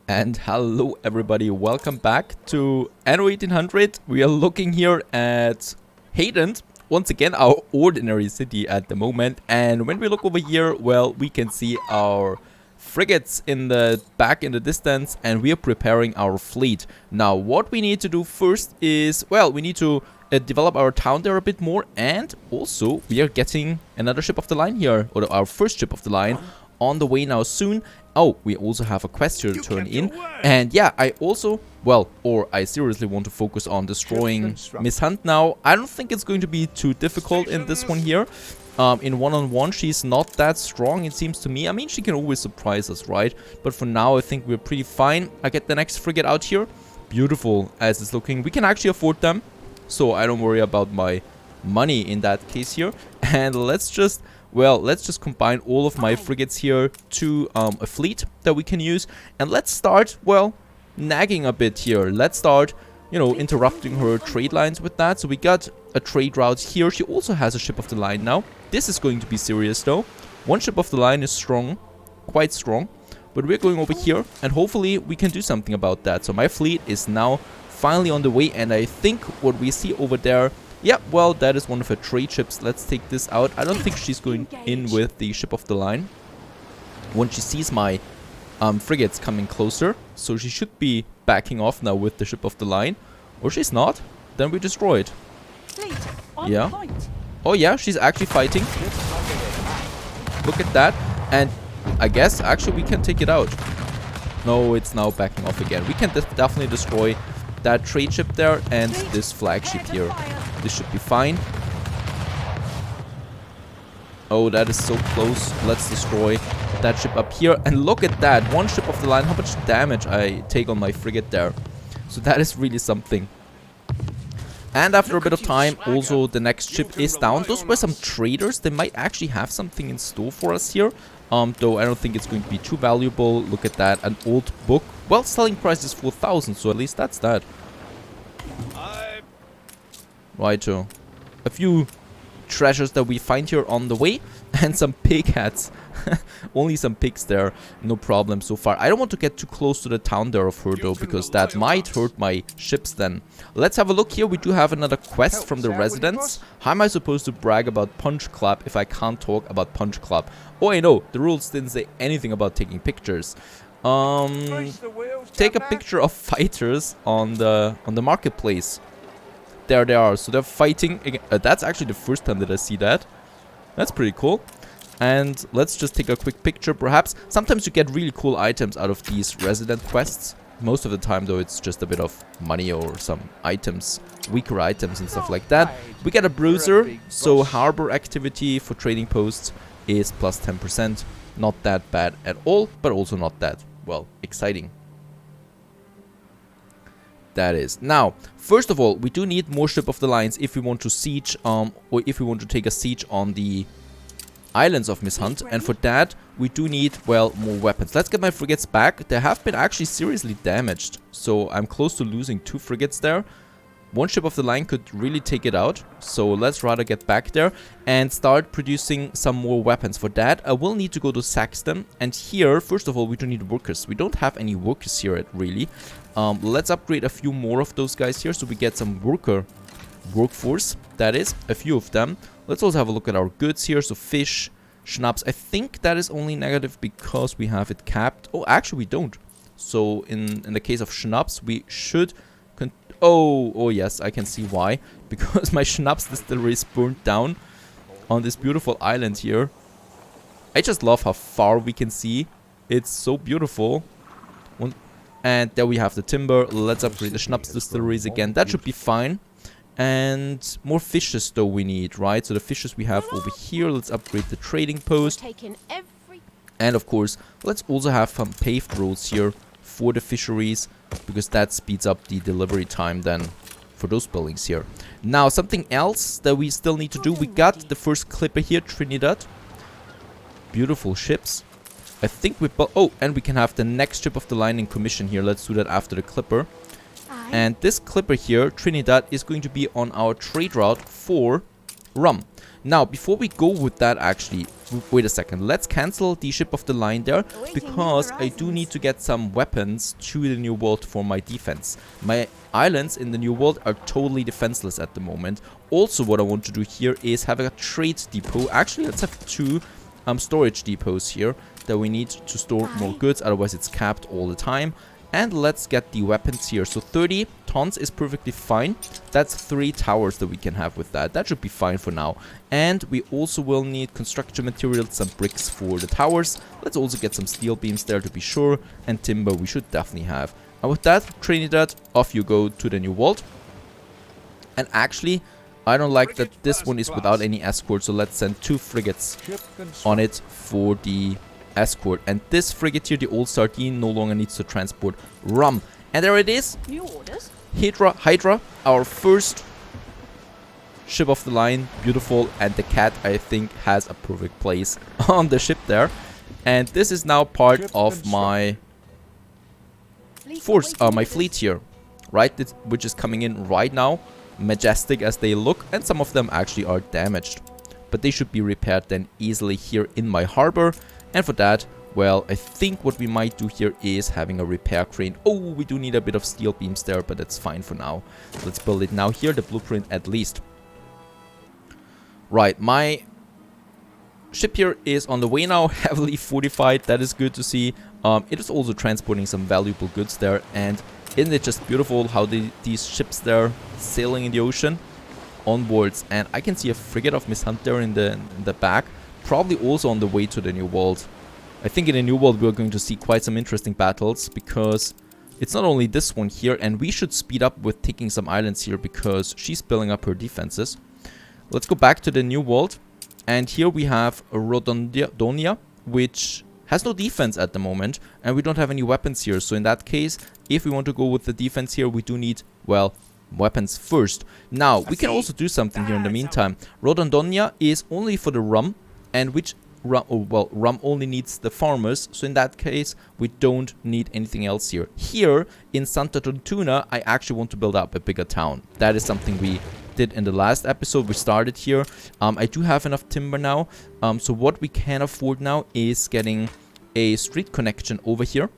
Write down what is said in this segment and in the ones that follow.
And hello everybody, welcome back to Anno 1800. We are looking here at Hayden, once again our ordinary city at the moment. And when we look over here, well, we can see our frigates in the back in the distance, and we are preparing our fleet. Now what we need to do first is, well, we need to develop our town there a bit more, and also we are getting another ship of the line here, or our first ship of the line on the way now soon. Oh, we also have a quest here to turn in. And yeah, I also, well, or I seriously want to focus on destroying Miss Hunt now. I don't think it's going to be too difficult in this one here. In one-on-one, she's not that strong, it seems to me. I mean, she can always surprise us, right? But for now, I think we're pretty fine. I get the next frigate out here. Beautiful as it's looking. We can actually afford them, so I don't worry about my money in that case here. And let's just... well, let's just combine all of my frigates here to a fleet that we can use. And let's start, well, nagging a bit here. Let's start, you know, interrupting her trade lines with that. So we got a trade route here. She also has a ship of the line now. This is going to be serious, though. One ship of the line is strong, quite strong. But we're going over here, and hopefully we can do something about that. So my fleet is now finally on the way. And I think what we see over there... yeah, well, that is one of her trade ships. Let's take this out. I don't think she's going in with the ship of the line. When she sees my frigates coming closer, so she should be backing off now with the ship of the line. Or she's not. Then we destroy it. Yeah. Oh yeah, she's actually fighting. Look at that. And I guess actually we can take it out. No, it's now backing off again. We can definitely destroy that trade ship there and this flagship here. This should be fine. Oh, that is so close. Let's destroy that ship up here. And look at that. One ship of the line. How much damage I take on my frigate there. So that is really something. And after a bit of time, also the next ship is down. Those were some traders. They might actually have something in store for us here. Though I don't think it's going to be too valuable. Look at that. An old book. Well, selling price is 4,000. So at least that's that. Righto. A few treasures that we find here on the way. And some pig hats. Only some pigs there. No problem so far. I don't want to get too close to the town there of her though, because that might hurt my ships then. Let's have a look here. We do have another quest from the residents. How am I supposed to brag about Punch Club if I can't talk about Punch Club? Oh, I know. The rules didn't say anything about taking pictures. Take a picture of fighters on the marketplace. There they are. So they're fighting again. That's actually the first time that I see that. That's pretty cool. And let's just take a quick picture, perhaps. Sometimes you get really cool items out of these resident quests. Most of the time, though, it's just a bit of money or some items, weaker items and stuff like that. We get a bruiser, so harbor activity for trading posts is plus 10%. Not that bad at all, but also not that, well, exciting. That is. Now, first of all, we do need more ship of the lines if we want to siege, or if we want to take a siege on the islands of Miss Hunt, and for that we do need, well, more weapons. Let's get my frigates back. They have been actually seriously damaged, so I'm close to losing 2 frigates there. One ship of the line could really take it out, so let's rather get back there and start producing some more weapons. For that I will need to go to Saxton, and here first of all we do need workers. We don't have any workers here really. Let's upgrade a few more of those guys here so we get some workforce, that is, a few of them. Let's also have a look at our goods here. So fish, schnapps. I think that is only negative because we have it capped. Oh, actually we don't. So in the case of schnapps, we should... oh yes, I can see why. Because my schnapps distillery is burnt down on this beautiful island here. I just love how far we can see. It's so beautiful. And there we have the timber. Let's upgrade the schnapps distilleries again. That should be fine. And more fishes though we need, right? So the fishes we have over here. Let's upgrade the trading post. And of course, let's also have some paved roads here for the fisheries, because that speeds up the delivery time then for those buildings here. Now, something else that we still need to do. We got the first clipper here, Trinidad. Beautiful ships. I think we... oh, and we can have the next ship of the line in commission here. Let's do that after the clipper. And this clipper here, Trinidad, is going to be on our trade route for rum. Now, before we go with that, actually, wait a second. Let's cancel the ship of the line there, because I do need to get some weapons to the New World for my defense. My islands in the New World are totally defenseless at the moment. Also, what I want to do here is have a trade depot. Actually, let's have 2 storage depots here that we need to store more goods, otherwise it's capped all the time. And let's get the weapons here. So 30 tons is perfectly fine. That's 3 towers that we can have with that. That should be fine for now. And we also will need construction materials, some bricks for the towers. Let's also get some steel beams there to be sure. And timber we should definitely have. And with that, Trinidad, off you go to the New World. And actually, I don't like that this one is without any escort. So let's send 2 frigates on it for the escort. And this frigate here, the Old Sardine, no longer needs to transport rum. And there it is. New orders. Hydra, our first ship of the line. Beautiful. And the cat, I think, has a perfect place on the ship there. And this is now part of my force, my fleet here, right? Which is coming in right now. Majestic as they look. And some of them actually are damaged. But they should be repaired then easily here in my harbor. And for that, well, I think what we might do here is having a repair crane. Oh, we do need a bit of steel beams there, but that's fine for now. Let's build it now here, the blueprint at least. Right, my ship here is on the way now, heavily fortified. That is good to see. It is also transporting some valuable goods there. And isn't it just beautiful how these ships there sailing in the ocean onwards? And I can see a frigate of Miss Hunt there in the back. Probably also on the way to the New World. I think in the New World we're going to see quite some interesting battles, because it's not only this one here, and we should speed up with taking some islands here because she's building up her defenses. Let's go back to the New World, and here we have Rodonia, which has no defense at the moment, and we don't have any weapons here. So in that case, if we want to go with the defense here, we do need, well, weapons first. Now, we can also do something here in the meantime. Rodonia is only for the rum, and which rum only needs the farmers, so in that case we don't need anything else here. Here in Santa Tortuna, I actually want to build up a bigger town. That is something we did in the last episode. We started here. I do have enough timber now, so what we can afford now is getting a street connection over here,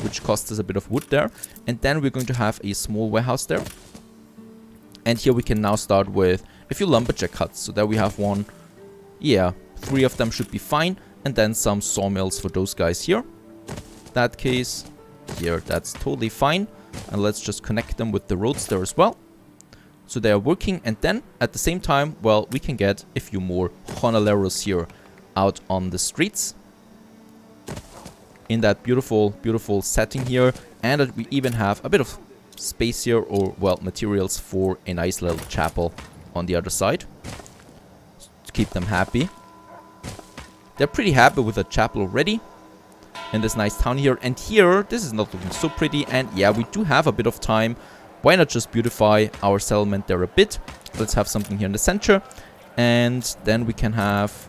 which costs us a bit of wood there, and then we're going to have a small warehouse there. And here we can now start with a few lumberjack huts. So there we have one. Yeah, 3 of them should be fine. And then some sawmills for those guys here. That case, here, that's totally fine. And let's just connect them with the roads there as well. So they are working. And then, at the same time, well, we can get a few more jornaleros here out on the streets. In that beautiful, beautiful setting here. And that we even have a bit of space here, or, well, materials for a nice little chapel on the other side. To keep them happy. They're pretty happy with the chapel already in this nice town here. And here, this is not looking so pretty. And yeah, we do have a bit of time. Why not just beautify our settlement there a bit? Let's have something here in the center. And then we can have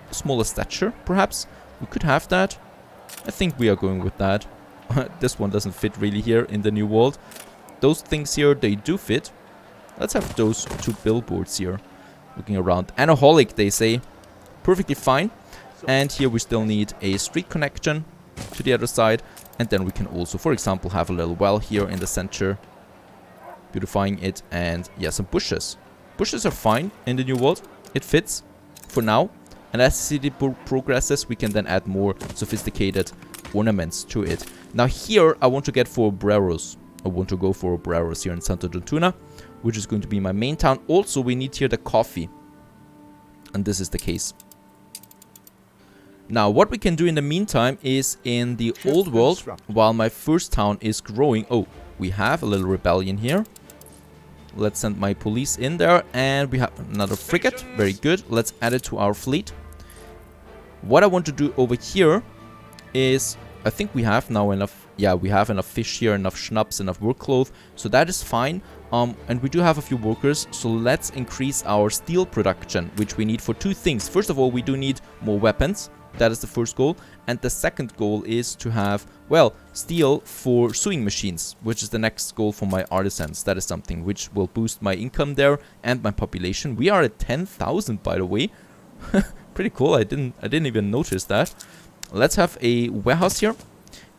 a smaller stature, perhaps. We could have that. I think we are going with that. This one doesn't fit really here in the New World. Those things here, they do fit. Let's have those 2 billboards here. Looking around. Anaholic, they say. Perfectly fine. And here we still need a street connection to the other side. And then we can also, for example, have a little well here in the center. Beautifying it. And yeah, some bushes. Bushes are fine in the New World. It fits for now. And as the city progresses, we can then add more sophisticated ornaments to it. Now here, I want to get for Obreros. I want to go for Obreros here in Santa Tortuna, which is going to be my main town. Also, we need here the coffee. And this is the case. Now, what we can do in the meantime is in the old world, while my first town is growing. Oh, we have a little rebellion here. Let's send my police in there. And we have another frigate. Very good. Let's add it to our fleet. What I want to do over here is, I think we have now enough. Yeah, we have enough fish here, enough schnapps, enough work cloth. So that is fine. And we do have a few workers. So let's increase our steel production, which we need for 2 things. First of all, we do need more weapons. That is the first goal. And the second goal is to have, well, steel for sewing machines, which is the next goal for my artisans. That is something which will boost my income there and my population. We are at 10,000, by the way. Pretty cool. I didn't even notice that. Let's have a warehouse here.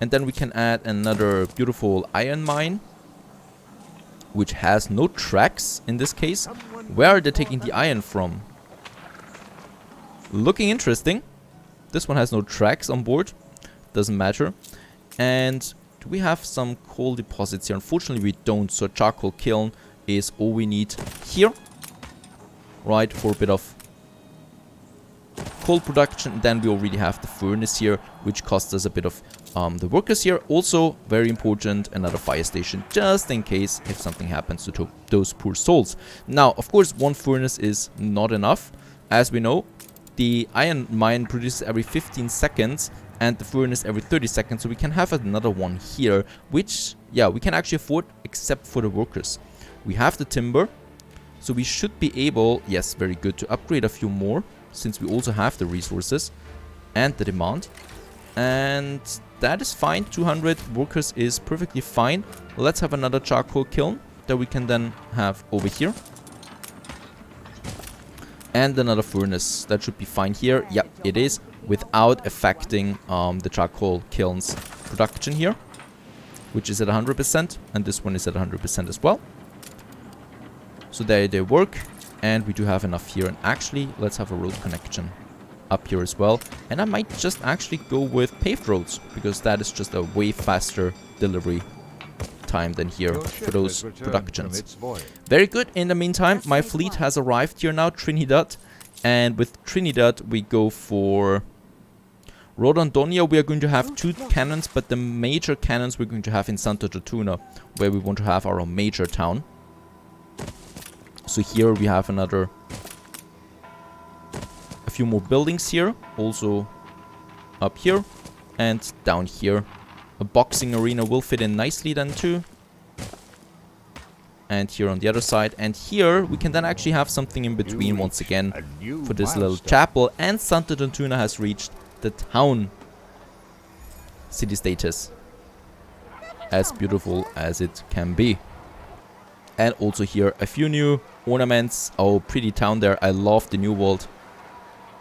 And then we can add another beautiful iron mine, which has no tracks in this case. Where are they taking the iron from? Looking interesting. This one has no tracks on board. Doesn't matter. And do we have some coal deposits here? Unfortunately, we don't. So charcoal kiln is all we need here. Right, for a bit of coal production. Then we already have the furnace here, which costs us a bit of the workers here. Also, very important, another fire station, just in case if something happens to those poor souls. Now, of course, one furnace is not enough. As we know, the iron mine produces every 15 seconds and the furnace every 30 seconds. So we can have another one here, which, yeah, we can actually afford except for the workers. We have the timber, so we should be able, yes, very good, to upgrade a few more, since we also have the resources and the demand. And that is fine. 200 workers is perfectly fine. Let's have another charcoal kiln that we can then have over here. And another furnace. That should be fine here. Yep, it is. Without affecting the charcoal kiln's production here, which is at 100%. And this one is at 100% as well. So there they work. And we do have enough here. And actually, let's have a road connection up here as well. And I might just actually go with paved roads, because that is just a way faster delivery time than here for those productions. Very good. In the meantime, my fleet has arrived here now, Trinidad. And with Trinidad, we go for Rodondonia. We are going to have 2 cannons, but the major cannons we're going to have in Santa Totuna, where we want to have our major town. So here we have a few more buildings here, also up here and down here. A boxing arena will fit in nicely then too. And here on the other side. And here we can then actually have something in between once again for this little chapel. And Santa Totuna has reached the town city status. As beautiful as it can be. And also here a few new ornaments. Oh, pretty town there. I love the new world.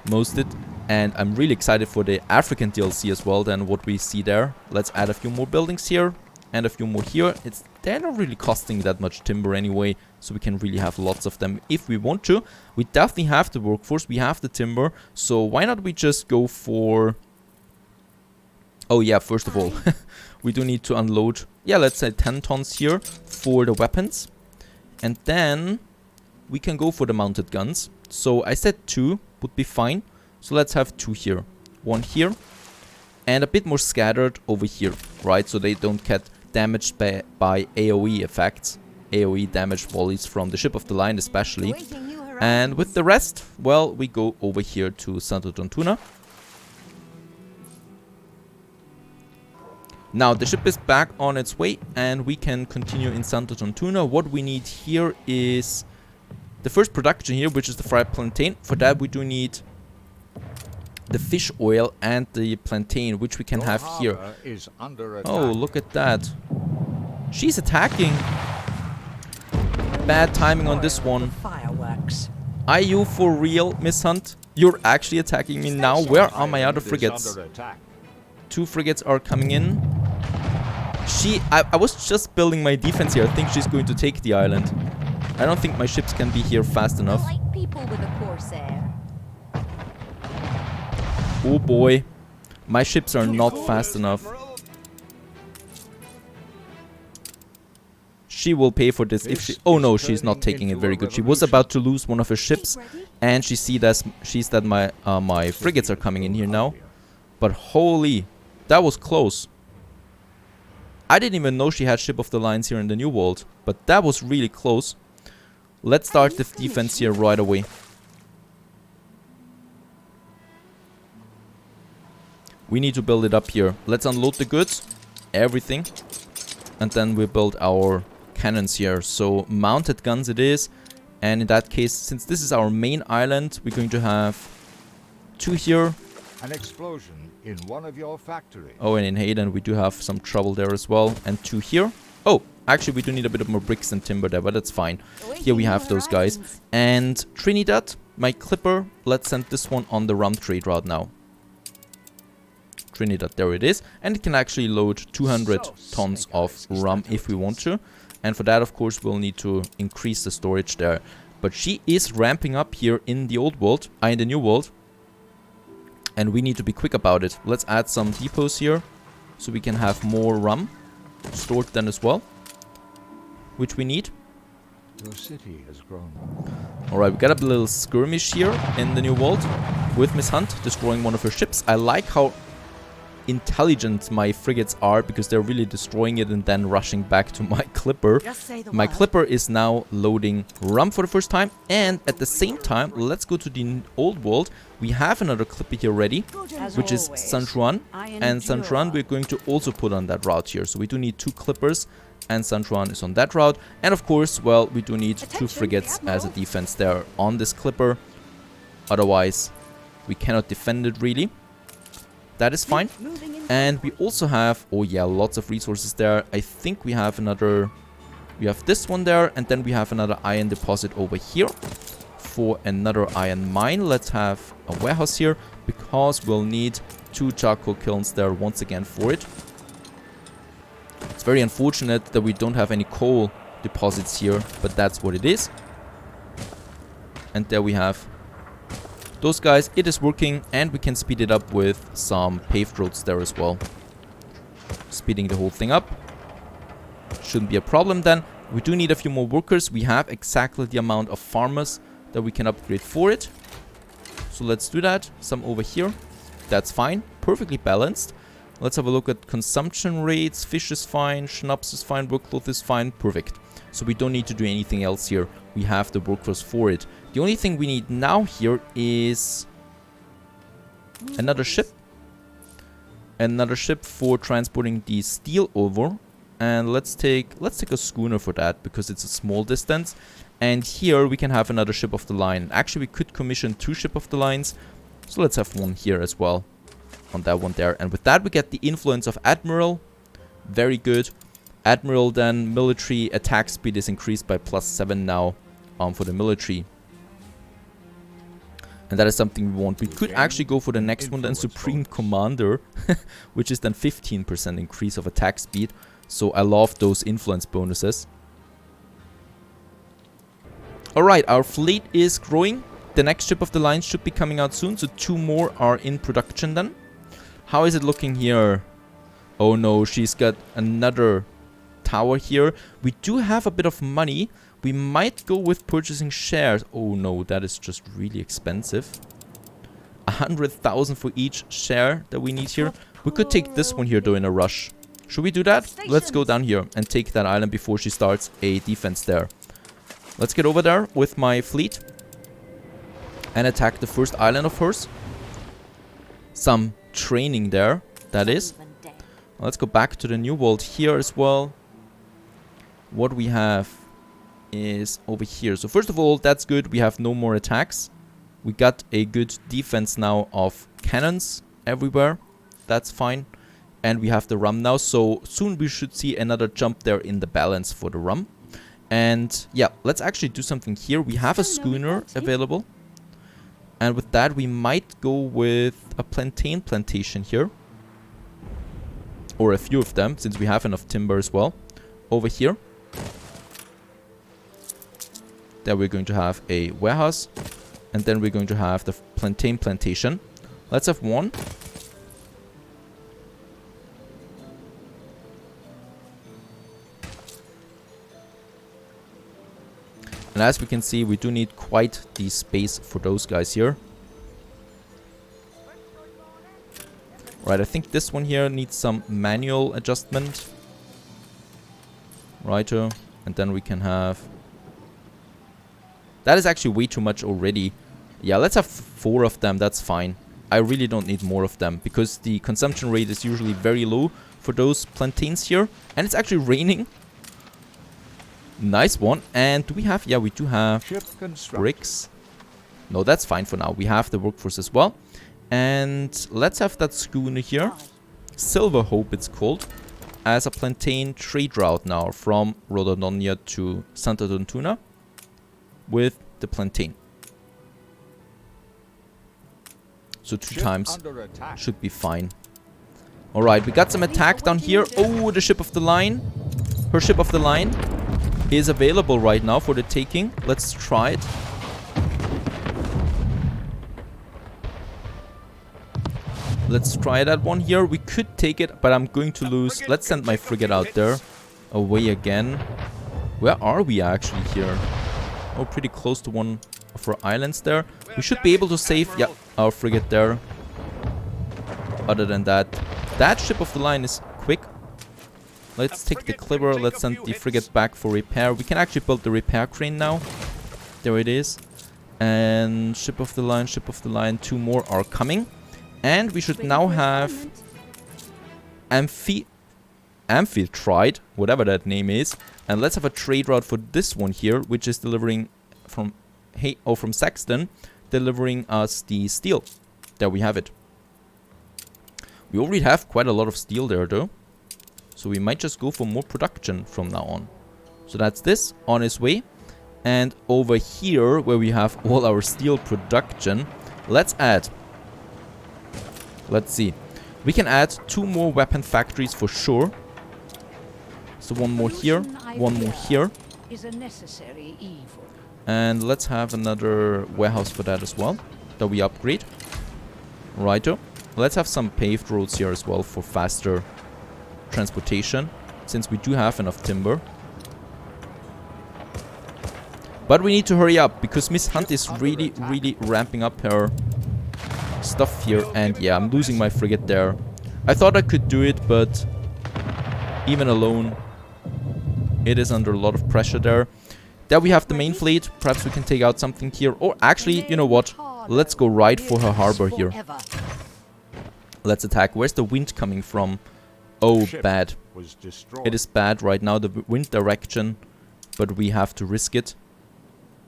Mosted. And I'm really excited for the African DLC as well than what we see there. Let's add a few more buildings here and a few more here. They're not really costing that much timber anyway, so we can really have lots of them if we want to. We definitely have the workforce, we have the timber, so why not we just go for... Oh yeah, first of all, we do need to unload, yeah, let's say 10 tons here for the weapons. And then we can go for the mounted guns. So I said 2 would be fine. So let's have 2 here. 1 here. And a bit more scattered over here, right? So they don't get damaged by AoE effects. AoE damage volleys from the ship of the line especially. And with the rest, well, we go over here to Santa Totuna. Now the ship is back on its way and we can continue in Santa Totuna. What we need here is the first production here, which is the fried plantain. For that we do need the fish oil and the plantain, which we can have here. Oh, look at that. She's attacking. Bad timing on this one. Are you for real, Miss Hunt? You're actually attacking me now? Where are my other frigates? 2 frigates are coming in. I was just building my defense here. I think she's going to take the island. I don't think my ships can be here fast enough. I like people with a corsair. Oh boy. My ships are not fast enough. She will pay for this if she... Oh no, she's not taking it very good. She was about to lose one of her ships. And she sees that my frigates are coming in here now. But holy... That was close. I didn't even know she had ship of the lines here in the New World. But that was really close. Let's start the defense here right away. We need to build it up here. Let's unload the goods. Everything. And then we build our cannons here. So mounted guns it is. And in that case, since this is our main island, we're going to have 2 here. An explosion in one of your factories. Oh, and in Hayden we do have some trouble there as well. And 2 here. Oh, actually we do need a bit of more bricks and timber there, but that's fine. Here we have those guys. And Trinidad, my clipper, let's send this one on the rum trade route now. Trinidad, there it is. And it can actually load 200 tons of rum if we want to. And for that, of course, we'll need to increase the storage there. But she is ramping up here in the old world, in the new world. And we need to be quick about it. Let's add some depots here, so we can have more rum stored then as well, which we need. Your city has grown. Alright, we got a little skirmish here in the new world with Miss Hunt, destroying one of her ships. I like how intelligent my frigates are, because they're really destroying it and then rushing back to my clipper. My clipper is now loading rum for the first time, and at the same time, let's go to the old world. We have another clipper here ready, which is San Juan, and San Juan we're going to also put on that route here. So we do need 2 clippers, and San Juan is on that route. And of course, well, we do need 2 frigates as a defense there on this clipper. Otherwise, we cannot defend it really. That is fine. And we also have, oh yeah, lots of resources there. I think we have another, we have this one there, and then we have another iron deposit over here for another iron mine. Let's have a warehouse here, because we'll need 2 charcoal kilns there once again for it. It's very unfortunate that we don't have any coal deposits here, but that's what it is. And there we have those guys. It is working, and we can speed it up with some paved roads there as well. Speeding the whole thing up shouldn't be a problem then. We do need a few more workers. We have exactly the amount of farmers that we can upgrade for it. So let's do that. Some over here. That's fine. Perfectly balanced. Let's have a look at consumption rates. Fish is fine. Schnapps is fine. Workload is fine. Perfect. So we don't need to do anything else here. We have the workforce for it. The only thing we need now here is another ship. Another ship for transporting the steel over. And let's take a schooner for that, because it's a small distance. And here we can have another ship of the line. Actually, we could commission 2 ship of the lines. So let's have one here as well. On that one there. And with that we get the influence of Admiral. Very good. Admiral then, military attack speed is increased by +7 now for the military. And that is something we want. We could actually go for the next one then, Supreme Commander, which is then 15% increase of attack speed. So I love those influence bonuses. Alright, our fleet is growing. The next ship of the line should be coming out soon, so 2 more are in production then. How is it looking here? Oh no, she's got another tower here. We do have a bit of money. We might go with purchasing shares. Oh no, that is just really expensive. 100,000 for each share that we need here. We could take this one here though in a rush. Should we do that? Let's go down here and take that island before she starts a defense there. Let's get over there with my fleet and attack the first island of hers. Some training there, that is. Let's go back to the new world here as well. What we have is over here. So first of all, that's good. We have no more attacks. We got a good defense now of cannons everywhere. That's fine. And we have the rum now. So soon we should see another jump there in the balance for the rum. And yeah, let's actually do something here. We have a schooner available. And with that, we might go with a plantain plantation here. Or a few of them, since we have enough timber as well. Over here. There we're going to have a warehouse. And then we're going to have the plantain plantation. Let's have one. And as we can see, we do need quite the space for those guys here. Right, I think this one here needs some manual adjustment. Righto. And then we can have... That is actually way too much already. Yeah, let's have 4 of them. That's fine. I really don't need more of them, because the consumption rate is usually very low for those plantains here. And it's actually raining. Nice one. And do we have... Yeah, we do have bricks. No, that's fine for now. We have the workforce as well. And let's have that schooner here, Silver Hope it's called, as a plantain trade route now from Rhododonia to Santa Dontuna with the plantain. So 2 times should be fine. Alright, we got some attack down here. Oh, the ship of the line. Her ship of the line is available right now for the taking. Let's try it. Let's try that one here. We could take it, but I'm going to lose. Let's send my frigate out there. Away again. Where are we actually here? Oh, pretty close to one of our islands there. We should be able to save, yeah, our frigate there. Other than that, that ship of the line is quick. Let's take the clipper. Let's send the frigate back for repair. We can actually build the repair crane now. There it is. And ship of the line, 2 more are coming. And we should now have Amphitrite, whatever that name is. And let's have a trade route for this one here, which is delivering from from Saxton, delivering us the steel. There we have it. We already have quite a lot of steel there though. So we might just go for more production from now on. So that's this on its way. And over here, where we have all our steel production, let's add... Let's see. We can add 2 more weapon factories for sure. So 1 more here, 1 more here. And let's have another warehouse for that as well, that we upgrade. Righto. Let's have some paved roads here as well for faster transportation, since we do have enough timber. But we need to hurry up, because Miss Hunt is really ramping up her stuff here. And yeah, I'm losing my frigate there. I thought I could do it, but even alone, it is under a lot of pressure there. There we have the main fleet. Perhaps we can take out something here. Or actually, you know what? Let's go right for her harbor here. Let's attack. Where's the wind coming from? Oh, bad. It is bad right now, the wind direction. But we have to risk it.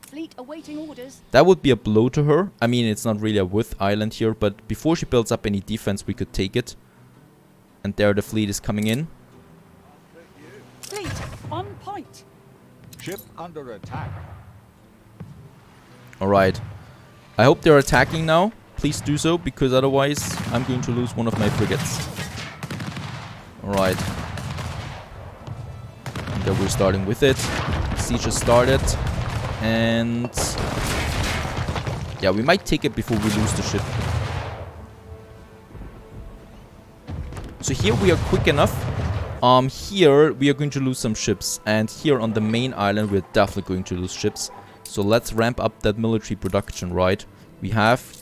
Fleet awaiting orders. That would be a blow to her. I mean, it's not really a With island here, but before she builds up any defense, we could take it. And there the fleet is coming in. Fleet on point. Ship under attack. Alright. I hope they're attacking now. Please do so, because otherwise I'm going to lose one of my frigates. Alright. And there we're starting with it. Siege has started. And yeah, we might take it before we lose the ship. So here we are quick enough. Here we are going to lose some ships. And here on the main island we're definitely going to lose ships. So let's ramp up that military production, right? We have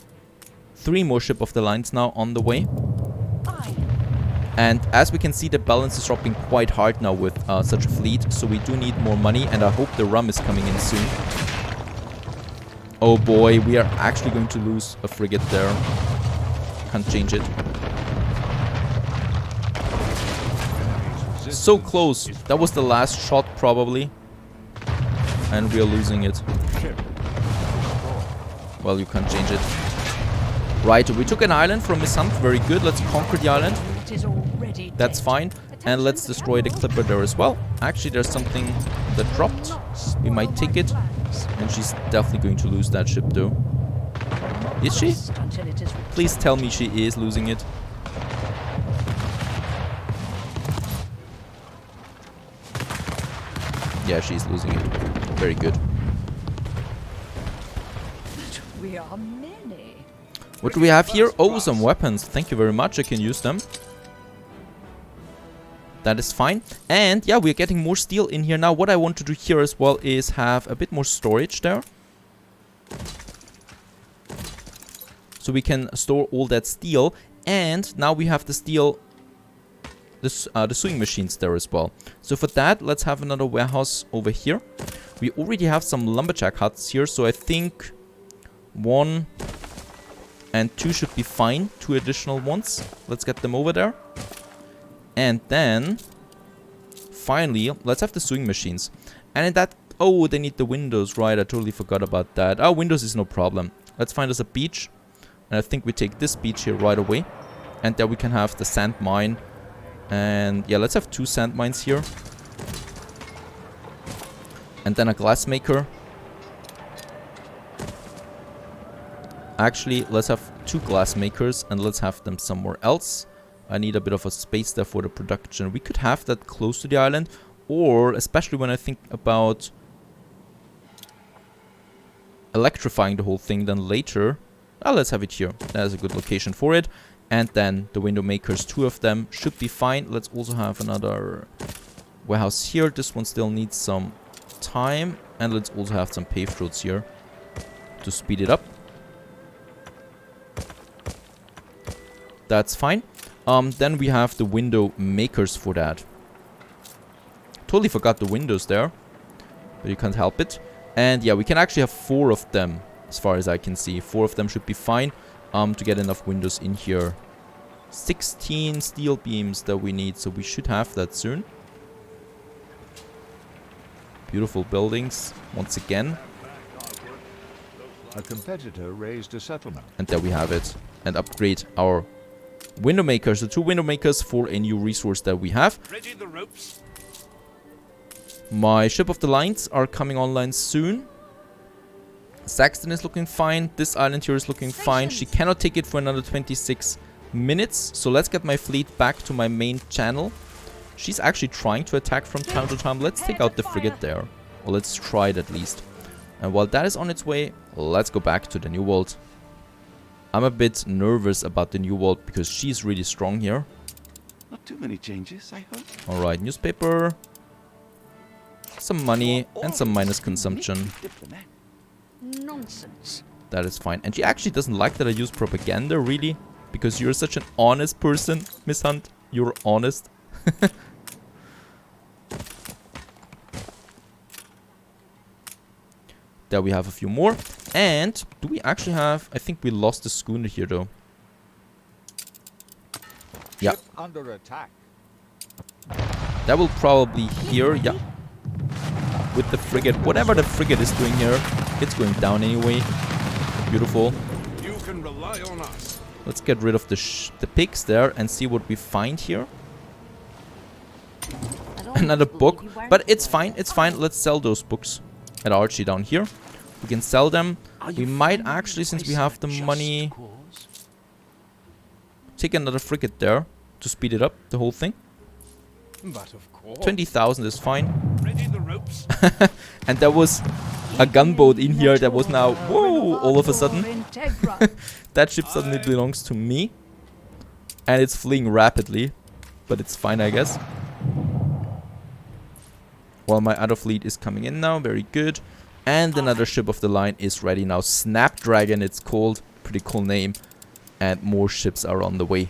3 more ship of the lines now on the way. And as we can see, the balance is dropping quite hard now with such a fleet. So we do need more money, and I hope the rum is coming in soon. Oh boy, we are actually going to lose a frigate there. Can't change it. So close. That was the last shot probably. And we are losing it. Well, you can't change it. Right, we took an island from Miss Hunt. Very good. Let's conquer the island. That's fine. And let's destroy the clipper there as well. Actually, there's something that dropped. We might take it. And she's definitely going to lose that ship though. Is she? Please tell me she is losing it. Yeah, she's losing it. Very good. We are many. What do we have here? Oh, some weapons. Thank you very much. I can use them. That is fine. And yeah, we're getting more steel in here now. What I want to do here as well is have a bit more storage there. So we can store all that steel. And now we have the steel, the sewing machines there as well. So for that, let's have another warehouse over here. We already have some lumberjack huts here. So I think 1 and 2 should be fine. 2 additional ones. Let's get them over there. And then, finally, let's have the sewing machines. And in that... Oh, they need the windows. Right, I totally forgot about that. Oh, windows is no problem. Let's find us a beach. And I think we take this beach here right away. And there we can have the sand mine. And yeah, let's have 2 sand mines here. And then a glass maker. Actually, let's have 2 glass makers and let's have them somewhere else. I need a bit of a space there for the production. We could have that close to the island, or especially when I think about electrifying the whole thing then later. Let's have it here. That's a good location for it. And then the window makers, 2 of them should be fine. Let's also have another warehouse here. This one still needs some time. And let's also have some paved roads here to speed it up. That's fine. Then we have the window makers for that. Totally forgot the windows there, but you can't help it. And yeah, we can actually have 4 of them, as far as I can see. 4 of them should be fine to get enough windows in here. 16 steel beams that we need, so we should have that soon. Beautiful buildings, once again. A competitor raised a settlement. And there we have it. And upgrade our window makers, the 2 window makers for a new resource that we have. Ready the ropes. My ship of the lines are coming online soon. Saxton is looking fine. This island here is looking fine. She cannot take it for another 26 minutes. So let's get my fleet back to my main channel. She's actually trying to attack from time to time. Let's take out the frigate there. Or let's try it at least. And while that is on its way, let's go back to the New World. I'm a bit nervous about the New World because she's really strong here. Not too many changes, I hope. Alright, newspaper. Some money and some minus consumption. Nonsense. That is fine. And she actually doesn't like that I use propaganda, really. Because you're such an honest person, Miss Hunt. You're honest. There we have a few more. And do we actually have... I think we lost the schooner here, though. Yeah. Ship under attack. That will probably here, yeah. With the frigate. Whatever the frigate is doing here, it's going down anyway. Beautiful. You can rely on us. Let's get rid of the pigs there and see what we find here. Another book. But it's fine, it's fine. Let's sell those books at Archie down here. We can sell them. We might actually, since we have the money, take another frigate there to speed it up, the whole thing. But of course. 20,000 is fine. Ready the ropes. And there was a gunboat in here that was now, whoa, all of a sudden. That ship suddenly belongs to me. And it's fleeing rapidly. But it's fine, I guess. While my other fleet is coming in now, very good. And another ship of the line is ready now. Snapdragon, it's called. Pretty cool name. And more ships are on the way.